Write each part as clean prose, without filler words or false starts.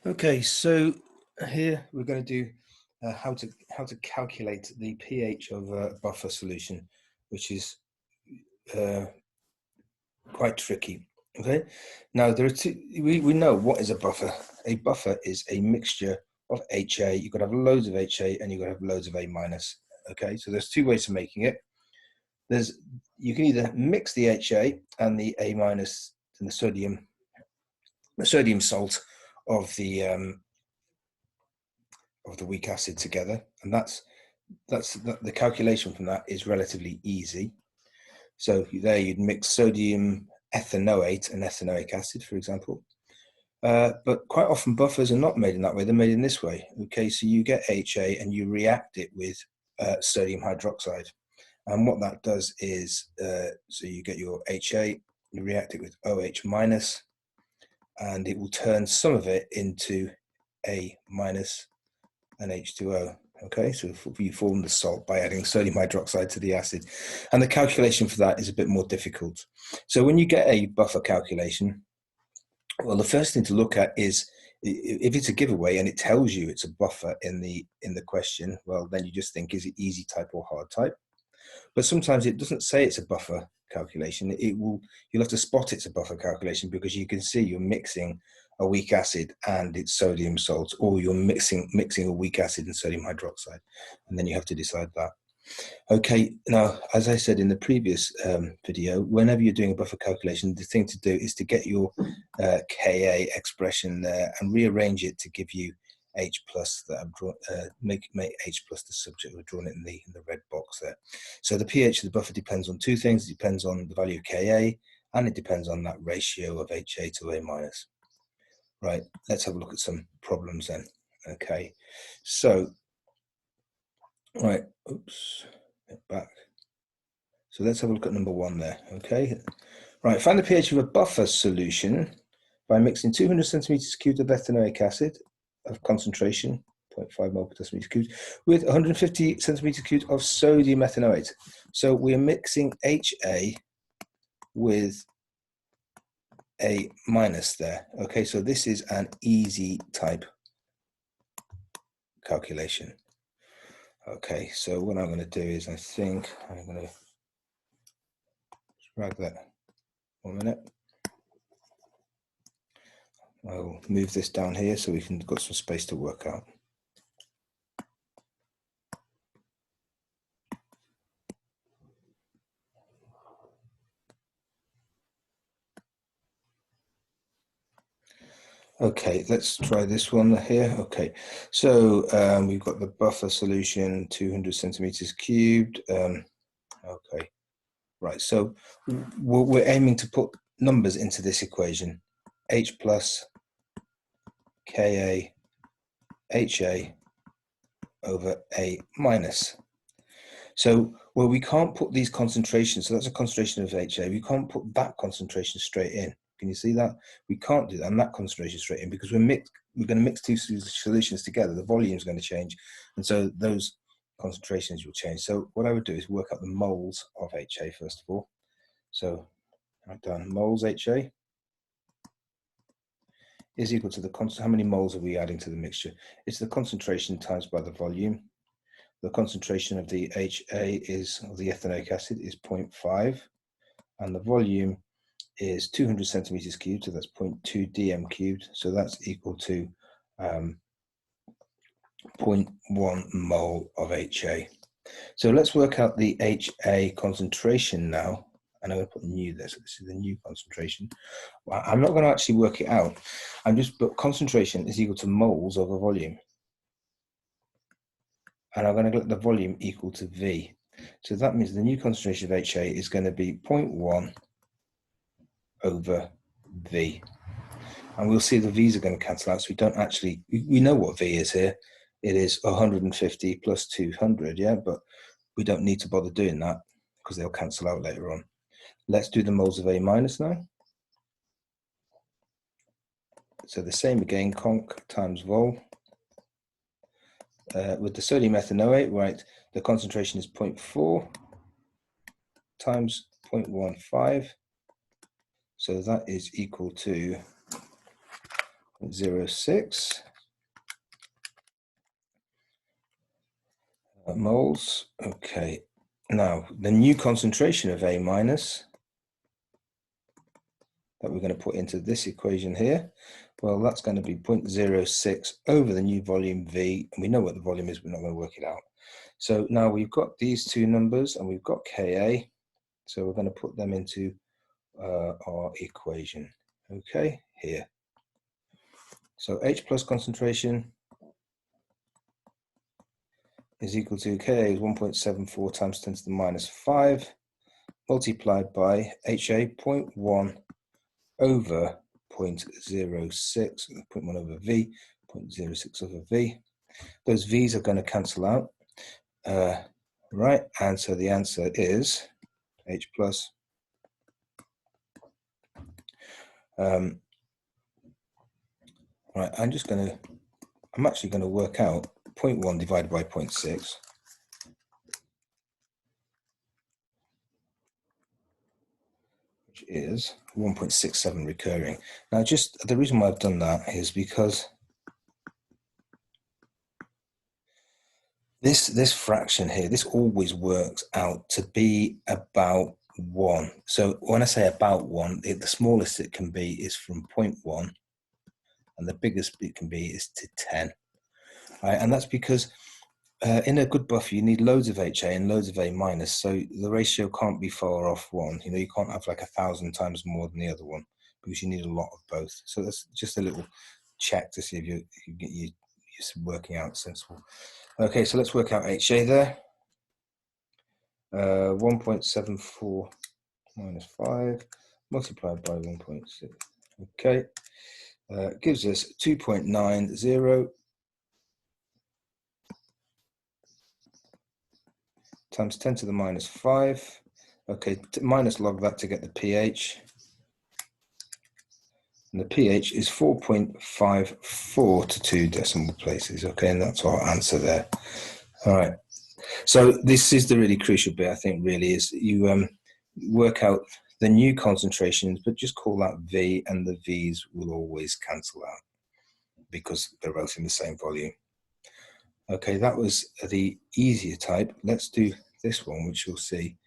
Okay, so here we're going to do how to calculate the pH of a buffer solution, which is quite tricky. Okay, now there are two. We know what is a buffer. A buffer is a mixture of HA. You've got to have loads of HA and you've got to have loads of A minus. Okay, so there's two ways of making it. You can either mix the HA and the A minus and the sodium salt of the weak acid together, and the calculation from that is relatively easy. So there you'd mix sodium ethanoate and ethanoic acid, for example. But quite often buffers are not made in that way, they're made in this way. Okay, so you get HA and you react it with sodium hydroxide. And what that does is, so you get your HA, you react it with OH minus, and it will turn some of it into A minus and H2O. Okay, so you form the salt by adding sodium hydroxide to the acid, and the calculation for that is a bit more difficult. So when you get a buffer calculation, well, the first thing to look at is if it's a giveaway and it tells you it's a buffer in the question, well, then you just think, is it easy type or hard type? But sometimes it doesn't say it's a buffer calculation. You'll have to spot it's a buffer calculation because you can see you're mixing a weak acid and its sodium salt, or you're mixing a weak acid and sodium hydroxide, and then you have to decide that. Okay, now, as I said in the previous video, whenever you're doing a buffer calculation, the thing to do is to get your Ka expression there and rearrange it to give you H plus that I've drawn, make H plus the subject. We've drawn it in the red box there. So the pH of the buffer depends on two things. It depends on the value of Ka, and it depends on that ratio of HA to A minus. Right, let's have a look at some problems then. Okay, so, right, oops, get back. So let's have a look at number one there. Okay, right, find the pH of a buffer solution by mixing 200 centimeters cubed of ethanoic acid of concentration 0.5 mol per decimeter cubed with 150 centimeters cubed of sodium ethanoate. So we're mixing HA with A minus there. Okay, so this is an easy type calculation. Okay, so what I'm going to do is I think I'm going to drag that 1 minute. I'll move this down here so we can got some space to work out. Okay, let's try this one here. Okay, so we've got the buffer solution, 200 centimeters cubed. Okay, right, so we're aiming to put numbers into this equation. H plus Ka HA over A minus. So, well, we can't put these concentrations, so that's a concentration of HA, we can't put that concentration straight in. Can you see that? We can't do that, and that concentration straight in, because we're going to mix two solutions together. The volume is going to change, and so those concentrations will change. So what I would do is work out the moles of HA first of all. So write down moles HA is equal to how many moles are we adding to the mixture? It's the concentration times by the volume. The concentration of the HA of the ethanoic acid is 0.5, and the volume is 200 centimeters cubed, so that's 0.2 dm cubed, so that's equal to 0.1 mole of HA. So let's work out the HA concentration now, and I'm going to put new there, so this is the new concentration. Well, I'm not going to actually work it out, but concentration is equal to moles over volume. And I'm going to get the volume equal to V. So that means the new concentration of HA is going to be 0.1 over V. And we'll see the V's are going to cancel out, so we don't actually, we know what V is here. It is 150 plus 200, yeah, but we don't need to bother doing that because they'll cancel out later on. Let's do the moles of A minus now. So the same again, conc times vol. With the sodium ethanoate, right, the concentration is 0.4 times 0.15. So that is equal to 0.06 moles. Okay, now the new concentration of A minus that we're going to put into this equation here, well, that's going to be 0.06 over the new volume V, and we know what the volume is, we're not going to work it out. So now we've got these two numbers and we've got Ka, so we're going to put them into our equation, okay, here. So H plus concentration is equal to Ka is 1.74 times 10 to the minus 5 multiplied by HA 0.1 over 0.06, 0.1 over V, 0.06 over V. Those V's are going to cancel out, right? And so the answer is H plus right, I'm actually going to work out 0.1 divided by 0.6, which is 1.67 recurring. Now, just the reason why I've done that is because this fraction here, this always works out to be about 1. So when I say about 1, the smallest it can be is from 0.1, and the biggest it can be is to 10. Right? And that's because in a good buffer, you need loads of HA and loads of A minus, so the ratio can't be far off 1. You know, you can't have like 1,000 times more than the other one because you need a lot of both. So that's just a little check to see if you're working out sensible. Okay, so let's work out HA there. 1.74 minus 5 multiplied by 1.6. Okay, gives us 2.90 times 10 to the minus 5. Okay, minus log that to get the pH. And the pH is 4.54 to 2 decimal places. Okay, and that's our answer there. All right. So this is the really crucial bit, I think, really, is you work out the new concentrations, but just call that V, and the V's will always cancel out because they're both in the same volume. Okay, that was the easier type. Let's do this one, which you'll see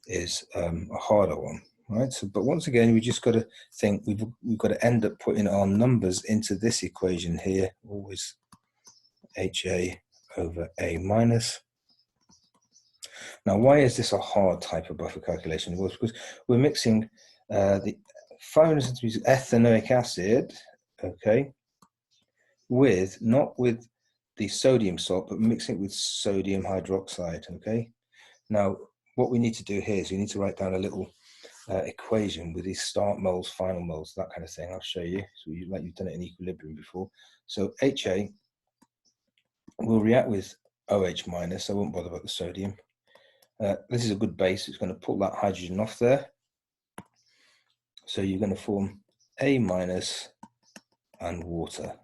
is a harder one, right? So, but once again, we just got to think we've got to end up putting our numbers into this equation here, always HA over A minus. Now, why is this a hard type of buffer calculation? Well, because we're mixing the 500 centiliters of ethanoic acid, okay, not with the sodium salt, but mixing it with sodium hydroxide, okay? Now, what we need to do here is we need to write down a little equation with these start moles, final moles, that kind of thing. I'll show you, so like you've done it in equilibrium before. So HA will react with OH minus, I won't bother about the sodium. This is a good base, it's going to pull that hydrogen off there. So you're going to form A minus and water.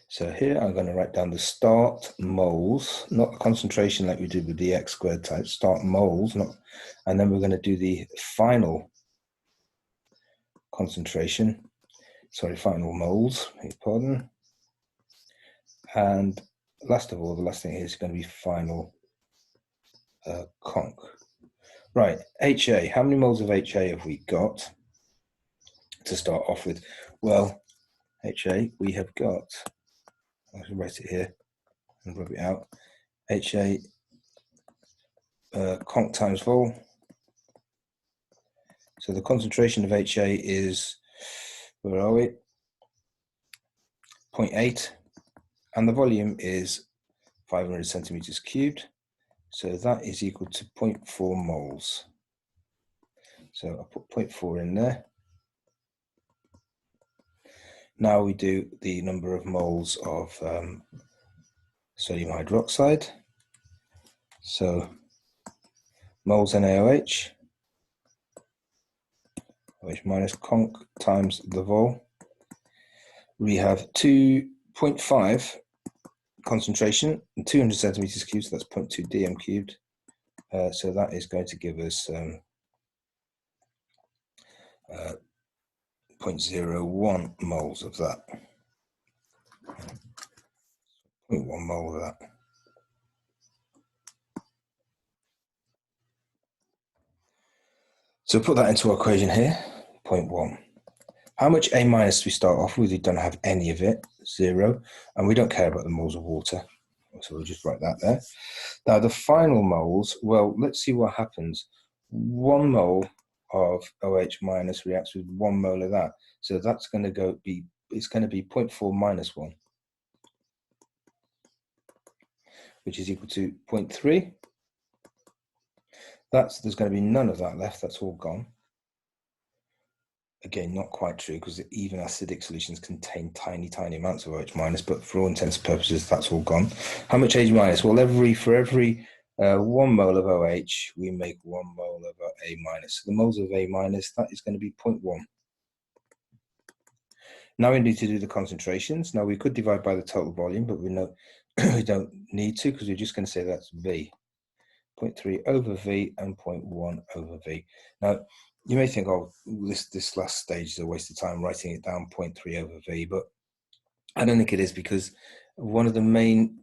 So here I'm going to write down the start moles, not the concentration like we did with the X squared type, start moles, and then we're going to do the final concentration, final moles, pardon. And last of all, the last thing here is going to be final conc. Right, HA, how many moles of HA have we got to start off with? Well, HA, we have got, I should write it here and rub it out. HA conc times vol. So the concentration of HA is, where are we? 0.8, and the volume is 500 centimeters cubed. So that is equal to 0.4 moles. So I'll put 0.4 in there. Now we do the number of moles of sodium hydroxide. So moles NaOH, OH minus conc times the vol. We have 2.5 concentration and 200 centimeters cubed, so that's 0.2 dm cubed. So that is going to give us 0.01 moles of that. mole of that. So put that into our equation here, 0.1. How much A minus do we start off with? We don't have any of it, 0, and we don't care about the moles of water. So we'll just write that there. Now the final moles, well, let's see what happens. 1 mole of OH minus reacts with 1 mole of that. So that's going to it's going to be 0.4 minus 1, which is equal to 0.3. There's going to be none of that left, that's all gone. Again, not quite true, because even acidic solutions contain tiny, tiny amounts of OH minus, but for all intents and purposes, that's all gone. How much H minus? Well, for every 1 mole of OH, we make 1 mole of A minus. So the moles of A minus, that is going to be 0.1. Now we need to do the concentrations. Now we could divide by the total volume, but we know we don't need to, because we're just going to say that's V. 0.3 over V and 0.1 over V. Now, you may think, oh, this last stage is a waste of time writing it down 0.3 over V, but I don't think it is, because one of the main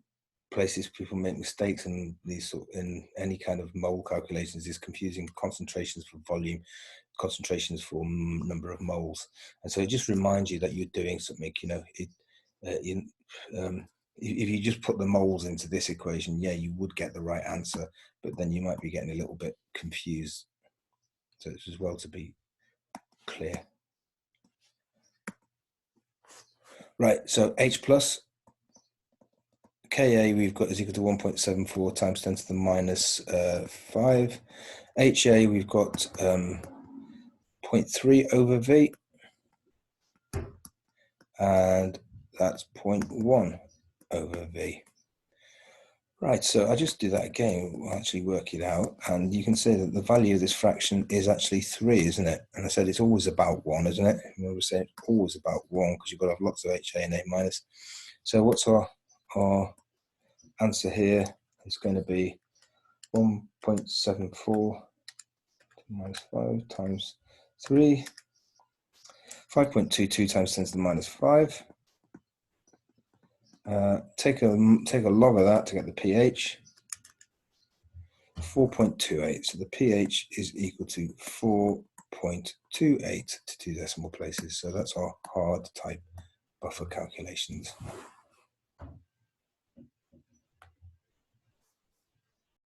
places people make mistakes in any kind of mole calculations is confusing concentrations for volume, concentrations for number of moles. And so it just reminds you that you're doing something, if you just put the moles into this equation, yeah, you would get the right answer, but then you might be getting a little bit confused. So it's as well to be clear. Right, so H plus Ka we've got is equal to 1.74 times 10 to the minus 5. Ha we've got 0.3 over V, and that's 0.1 over V. Right, so I just do that again, we'll actually work it out, and you can see that the value of this fraction is actually 3, isn't it? And I said it's always about 1, isn't it? We always say it's always about 1, because you've got to have lots of HA and A minus. So what's our answer here? It's going to be 1.74 minus 5 times 3, 5.22 times 10 to the minus 5. Take a log of that to get the pH. 4.28. So the pH is equal to 4.28 to 2 decimal places. So that's our hard type buffer calculations.